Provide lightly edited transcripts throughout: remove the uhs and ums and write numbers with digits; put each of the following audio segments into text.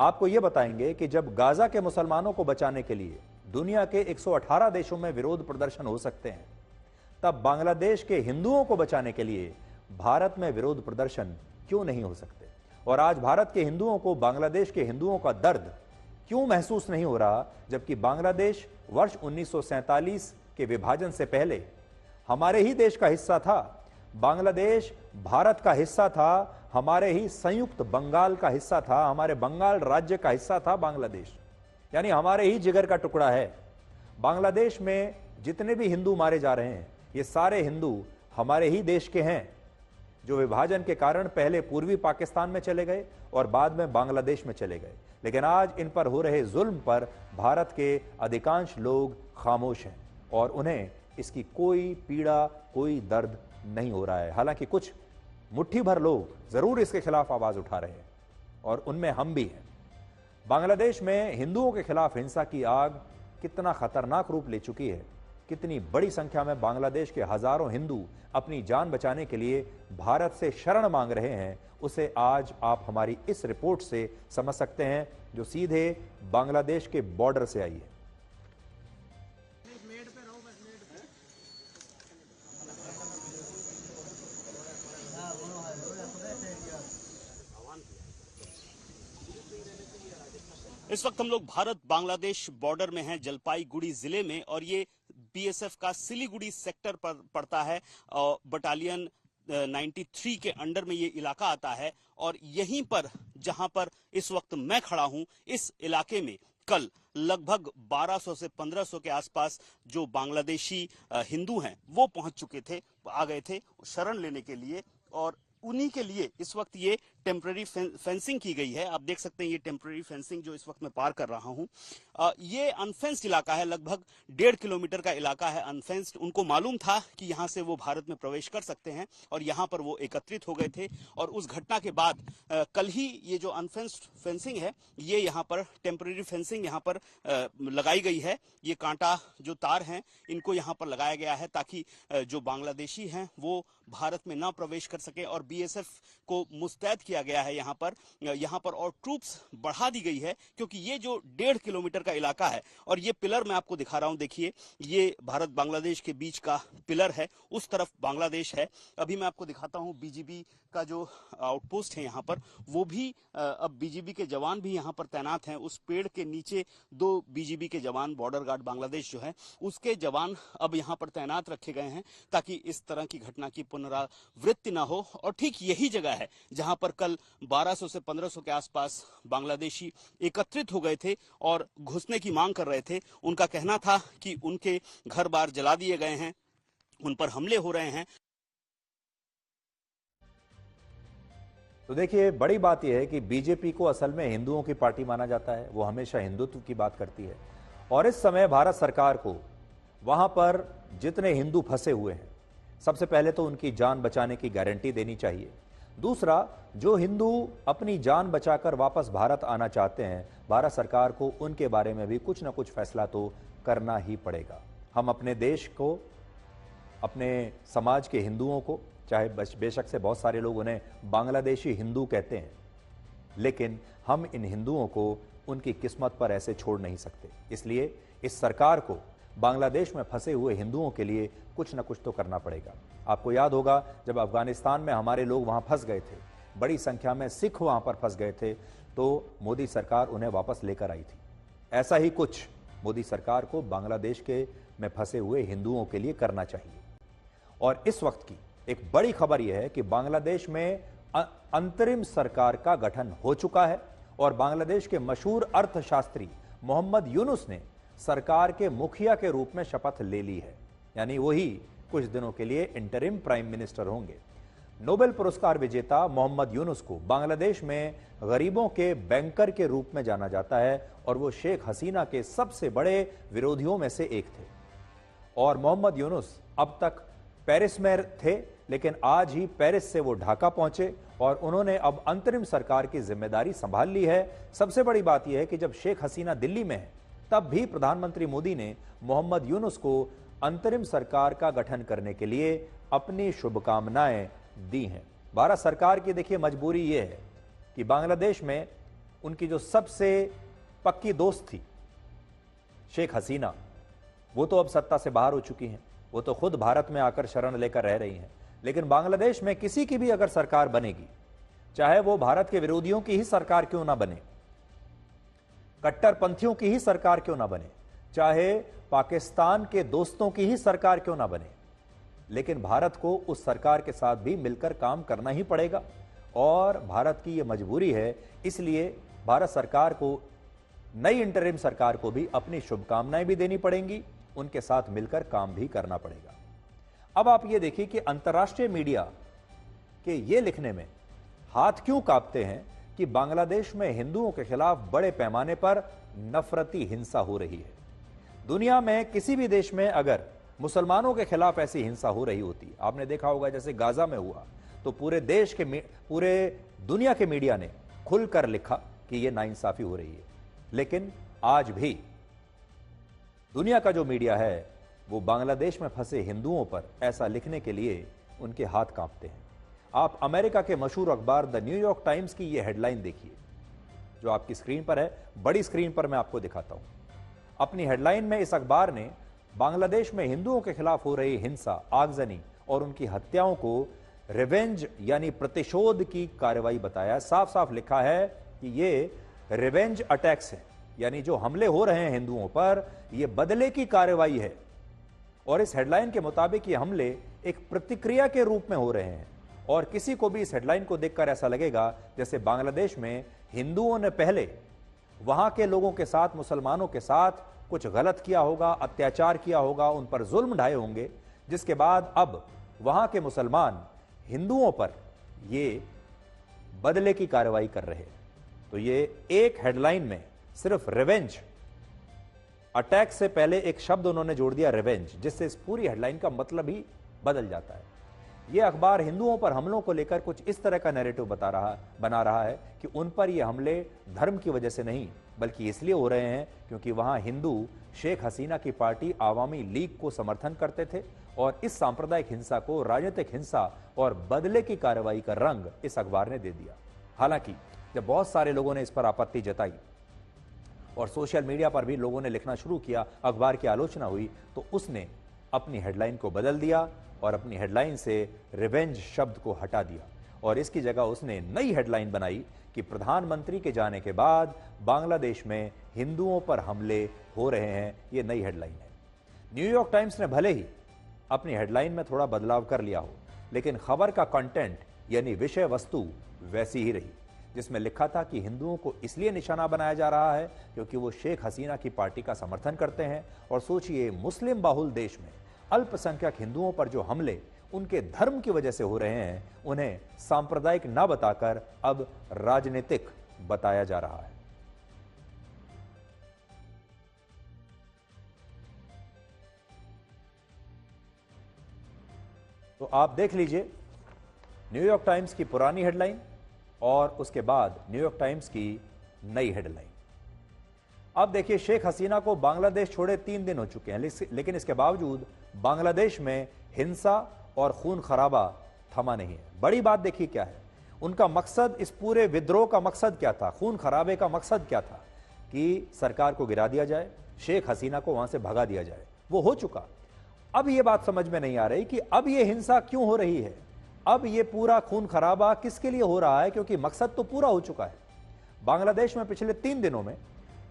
आपको यह बताएंगे कि जब गाजा के मुसलमानों को बचाने के लिए दुनिया के 118 देशों में विरोध प्रदर्शन हो सकते हैं, तब बांग्लादेश के हिंदुओं को बचाने के लिए भारत में विरोध प्रदर्शन क्यों नहीं हो सकते। और आज भारत के हिंदुओं को बांग्लादेश के हिंदुओं का दर्द क्यों महसूस नहीं हो रहा, जबकि बांग्लादेश वर्ष 1947 के विभाजन से पहले हमारे ही देश का हिस्सा था। बांग्लादेश भारत का हिस्सा था, हमारे ही संयुक्त बंगाल का हिस्सा था, हमारे बंगाल राज्य का हिस्सा था बांग्लादेश, यानी हमारे ही जिगर का टुकड़ा है। बांग्लादेश में जितने भी हिंदू मारे जा रहे हैं, ये सारे हिंदू हमारे ही देश के हैं, जो विभाजन के कारण पहले पूर्वी पाकिस्तान में चले गए और बाद में बांग्लादेश में चले गए। लेकिन आज इन पर हो रहे जुल्म पर भारत के अधिकांश लोग खामोश हैं और उन्हें इसकी कोई पीड़ा, कोई दर्द नहीं हो रहा है। हालांकि कुछ मुट्ठी भर लोग जरूर इसके खिलाफ आवाज उठा रहे हैं और उनमें हम भी हैं। बांग्लादेश में हिंदुओं के खिलाफ हिंसा की आग कितना खतरनाक रूप ले चुकी है, कितनी बड़ी संख्या में बांग्लादेश के हजारों हिंदू अपनी जान बचाने के लिए भारत से शरण मांग रहे हैं, उसे आज आप हमारी इस रिपोर्ट से समझ सकते हैं, जो सीधे बांग्लादेश के बॉर्डर से आई है। इस वक्त हम लोग भारत बांग्लादेश बॉर्डर में हैं, जलपाईगुड़ी जिले में, और ये बीएसएफ का सिलीगुड़ी सेक्टर पर पड़ता है और बटालियन 93 के अंडर में ये इलाका आता है। और यहीं पर जहां पर इस वक्त मैं खड़ा हूं, इस इलाके में कल लगभग 1200 से 1500 के आसपास जो बांग्लादेशी हिंदू हैं वो पहुंच चुके थे, आ गए थे शरण लेने के लिए, और उन्हीं के लिए इस वक्त ये टेम्पररी फेंसिंग की गई है। आप देख सकते हैं ये टेम्पररी फेंसिंग जो इस वक्त मैं पार कर रहा हूं, ये अनफेंस्ड इलाका है, लगभग 1.5 किलोमीटर का इलाका है अनफेंस्ड। उनको मालूम था कि यहां से वो भारत में प्रवेश कर सकते हैं और यहां पर वो एकत्रित हो गए थे। और उस घटना के बाद कल ही ये जो अनफेंस्ड फेंसिंग है, ये यहाँ पर टेम्पररी फेंसिंग यहाँ पर लगाई गई है। ये कांटा जो तार हैं इनको यहाँ पर लगाया गया है ताकि जो बांग्लादेशी हैं वो भारत में ना प्रवेश कर सके। और बीएसएफ को मुस्तैद किया गया है यहाँ पर और ट्रूप्स बढ़ा दी गई है, क्योंकि ये जो 1.5 किलोमीटर का इलाका है, और ये पिलर मैं आपको दिखा रहा हूं, देखिए ये भारत बांग्लादेश के बीच का पिलर है, उस तरफ बांग्लादेश है। अभी मैं आपको दिखाता हूं बीजीबी का जो आउटपोस्ट है यहाँ पर, वो भी अब बीजीबी के जवान भी यहाँ पर तैनात हैं। उस पेड़ के नीचे 2 बीजीबी के जवान, बॉर्डर गार्ड बांग्लादेश जो है उसके जवान अब यहाँ पर तैनात रखे गए हैं ताकि इस तरह की घटना की पुनरावृत्ति ना हो। और ठीक यही जगह है जहां पर कल 1200 से 1500 के आसपास बांग्लादेशी एकत्रित हो गए थे और घुसने की मांग कर रहे थे। उनका कहना था कि उनके घर बार जला दिए गए हैं, उन पर हमले हो रहे हैं। तो देखिए, बड़ी बात यह है कि बीजेपी को असल में हिंदुओं की पार्टी माना जाता है, वो हमेशा हिंदुत्व की बात करती है। और इस समय भारत सरकार को वहां पर जितने हिंदू फंसे हुए हैं, सबसे पहले तो उनकी जान बचाने की गारंटी देनी चाहिए। दूसरा, जो हिंदू अपनी जान बचाकर वापस भारत आना चाहते हैं, भारत सरकार को उनके बारे में भी कुछ ना कुछ फैसला तो करना ही पड़ेगा। हम अपने देश को, अपने समाज के हिंदुओं को, चाहे बेशक से बहुत सारे लोग उन्हें बांग्लादेशी हिंदू कहते हैं, लेकिन हम इन हिंदुओं को उनकी किस्मत पर ऐसे छोड़ नहीं सकते। इसलिए इस सरकार को बांग्लादेश में फंसे हुए हिंदुओं के लिए कुछ न कुछ तो करना पड़ेगा। आपको याद होगा, जब अफगानिस्तान में हमारे लोग वहां फंस गए थे, बड़ी संख्या में सिख वहां पर फंस गए थे, तो मोदी सरकार उन्हें वापस लेकर आई थी। ऐसा ही कुछ मोदी सरकार को बांग्लादेश के में फंसे हुए हिंदुओं के लिए करना चाहिए। और इस वक्त की एक बड़ी खबर यह है कि बांग्लादेश में अंतरिम सरकार का गठन हो चुका है और बांग्लादेश के मशहूर अर्थशास्त्री मोहम्मद यूनुस ने सरकार के मुखिया के रूप में शपथ ले ली है, यानी वही कुछ दिनों के लिए इंटरिम प्राइम मिनिस्टर होंगे। नोबेल पुरस्कार विजेता मोहम्मद यूनुस को बांग्लादेश में गरीबों के बैंकर के रूप में जाना जाता है और वो शेख हसीना के सबसे बड़े विरोधियों में से एक थे। और मोहम्मद यूनुस अब तक पेरिस में थे, लेकिन आज ही पेरिस से वो ढाका पहुंचे और उन्होंने अब अंतरिम सरकार की जिम्मेदारी संभाल ली है। सबसे बड़ी बात यह है कि जब शेख हसीना दिल्ली में है, तब भी प्रधानमंत्री मोदी ने मोहम्मद यूनुस को अंतरिम सरकार का गठन करने के लिए अपनी शुभकामनाएं दी हैं। भारत सरकार की देखिए मजबूरी यह है कि बांग्लादेश में उनकी जो सबसे पक्की दोस्त थी शेख हसीना, वो तो अब सत्ता से बाहर हो चुकी हैं। वो तो खुद भारत में आकर शरण लेकर रह रही हैं। लेकिन बांग्लादेश में किसी की भी अगर सरकार बनेगी, चाहे वो भारत के विरोधियों की ही सरकार क्यों ना बने, कट्टरपंथियों की ही सरकार क्यों ना बने, चाहे पाकिस्तान के दोस्तों की ही सरकार क्यों ना बने, लेकिन भारत को उस सरकार के साथ भी मिलकर काम करना ही पड़ेगा। और भारत की यह मजबूरी है, इसलिए भारत सरकार को, नई इंटरिम सरकार को भी अपनी शुभकामनाएं भी देनी पड़ेंगी, उनके साथ मिलकर काम भी करना पड़ेगा। अब आप ये देखिए कि अंतर्राष्ट्रीय मीडिया के ये लिखने में हाथ क्यों कांपते हैं कि बांग्लादेश में हिंदुओं के खिलाफ बड़े पैमाने पर नफरती हिंसा हो रही है। दुनिया में किसी भी देश में अगर मुसलमानों के खिलाफ ऐसी हिंसा हो रही होती, आपने देखा होगा जैसे गाजा में हुआ, तो पूरे देश के, पूरे दुनिया के मीडिया ने खुलकर लिखा कि यह नाइंसाफी हो रही है। लेकिन आज भी दुनिया का जो मीडिया है वो बांग्लादेश में फंसे हिंदुओं पर ऐसा लिखने के लिए उनके हाथ कांपते हैं। आप अमेरिका के मशहूर अखबार द न्यूयॉर्क टाइम्स की यह हेडलाइन देखिए, जो आपकी स्क्रीन पर है, बड़ी स्क्रीन पर मैं आपको दिखाता हूं। अपनी हेडलाइन में इस अखबार ने बांग्लादेश में हिंदुओं के खिलाफ हो रही हिंसा, आगजनी और उनकी हत्याओं को रिवेंज यानी प्रतिशोध की कार्रवाई बताया। साफ साफ लिखा है कि ये रिवेंज अटैक्स है, यानी जो हमले हो रहे हैं हिंदुओं पर, ये बदले की कार्रवाई है। और इस हेडलाइन के मुताबिक ये हमले एक प्रतिक्रिया के रूप में हो रहे हैं। और किसी को भी इस हेडलाइन को देखकर ऐसा लगेगा जैसे बांग्लादेश में हिंदुओं ने पहले वहां के लोगों के साथ, मुसलमानों के साथ कुछ गलत किया होगा, अत्याचार किया होगा, उन पर जुल्म ढाए होंगे, जिसके बाद अब वहां के मुसलमान हिंदुओं पर ये बदले की कार्रवाई कर रहे हैं। तो ये एक हेडलाइन में सिर्फ रिवेंज अटैक से पहले एक शब्द उन्होंने जोड़ दिया, रिवेंज, जिससे इस पूरी हेडलाइन का मतलब ही बदल जाता है। यह अखबार हिंदुओं पर हमलों को लेकर कुछ इस तरह का नैरेटिव बना रहा है कि उन पर यह हमले धर्म की वजह से नहीं, बल्कि इसलिए हो रहे हैं क्योंकि वहां हिंदू शेख हसीना की पार्टी आवामी लीग को समर्थन करते थे। और इस सांप्रदायिक हिंसा को राजनीतिक हिंसा और बदले की कार्रवाई का रंग इस अखबार ने दे दिया। हालांकि जब बहुत सारे लोगों ने इस पर आपत्ति जताई और सोशल मीडिया पर भी लोगों ने लिखना शुरू किया, अखबार की आलोचना हुई, तो उसने अपनी हेडलाइन को बदल दिया और अपनी हेडलाइन से रिवेंज शब्द को हटा दिया और इसकी जगह उसने नई हेडलाइन बनाई कि प्रधानमंत्री के जाने के बाद बांग्लादेश में हिंदुओं पर हमले हो रहे हैं। ये नई हेडलाइन है। न्यूयॉर्क टाइम्स ने भले ही अपनी हेडलाइन में थोड़ा बदलाव कर लिया हो, लेकिन खबर का कंटेंट यानी विषय वस्तु वैसी ही रही, जिसमें लिखा था कि हिंदुओं को इसलिए निशाना बनाया जा रहा है क्योंकि वो शेख हसीना की पार्टी का समर्थन करते हैं। और सोचिए, मुस्लिम बाहुल देश में अल्पसंख्यक हिंदुओं पर जो हमले उनके धर्म की वजह से हो रहे हैं, उन्हें सांप्रदायिक ना बताकर अब राजनीतिक बताया जा रहा है। तो आप देख लीजिए न्यूयॉर्क टाइम्स की पुरानी हेडलाइन और उसके बाद न्यूयॉर्क टाइम्स की नई हेडलाइन। अब देखिए, शेख हसीना को बांग्लादेश छोड़े 3 दिन हो चुके हैं, लेकिन इसके बावजूद बांग्लादेश में हिंसा और खून खराबा थमा नहीं है। बड़ी बात देखिए क्या है, उनका मकसद, इस पूरे विद्रोह का मकसद क्या था, खून खराबे का मकसद क्या था कि सरकार को गिरा दिया जाए, शेख हसीना को वहां से भगा दिया जाए। वो हो चुका। अब ये बात समझ में नहीं आ रही कि अब ये हिंसा क्यों हो रही है, अब ये पूरा खून खराबा किसके लिए हो रहा है, क्योंकि मकसद तो पूरा हो चुका है। बांग्लादेश में पिछले 3 दिनों में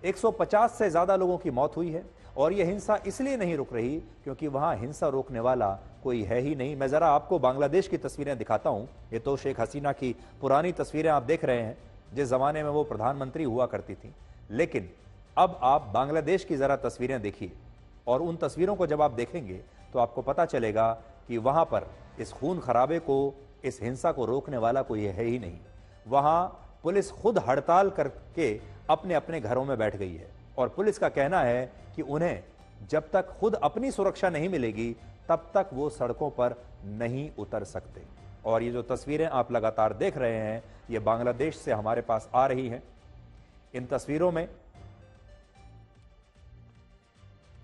150 से ज्यादा लोगों की मौत हुई है और यह हिंसा इसलिए नहीं रुक रही क्योंकि वहां हिंसा रोकने वाला कोई है ही नहीं। मैं जरा आपको बांग्लादेश की तस्वीरें दिखाता हूं। ये तो शेख हसीना की पुरानी तस्वीरें आप देख रहे हैं, जिस जमाने में वो प्रधानमंत्री हुआ करती थी। लेकिन अब आप बांग्लादेश की जरा तस्वीरें देखिए और उन तस्वीरों को जब आप देखेंगे तो आपको पता चलेगा कि वहां पर इस खून खराबे को, इस हिंसा को रोकने वाला कोई है ही नहीं। वहां पुलिस खुद हड़ताल करके अपने अपने घरों में बैठ गई है और पुलिस का कहना है कि उन्हें जब तक खुद अपनी सुरक्षा नहीं मिलेगी तब तक वो सड़कों पर नहीं उतर सकते। और ये जो तस्वीरें आप लगातार देख रहे हैं, ये बांग्लादेश से हमारे पास आ रही हैं। इन तस्वीरों में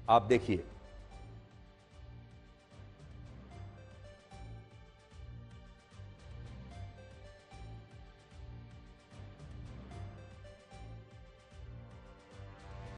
आप देखिए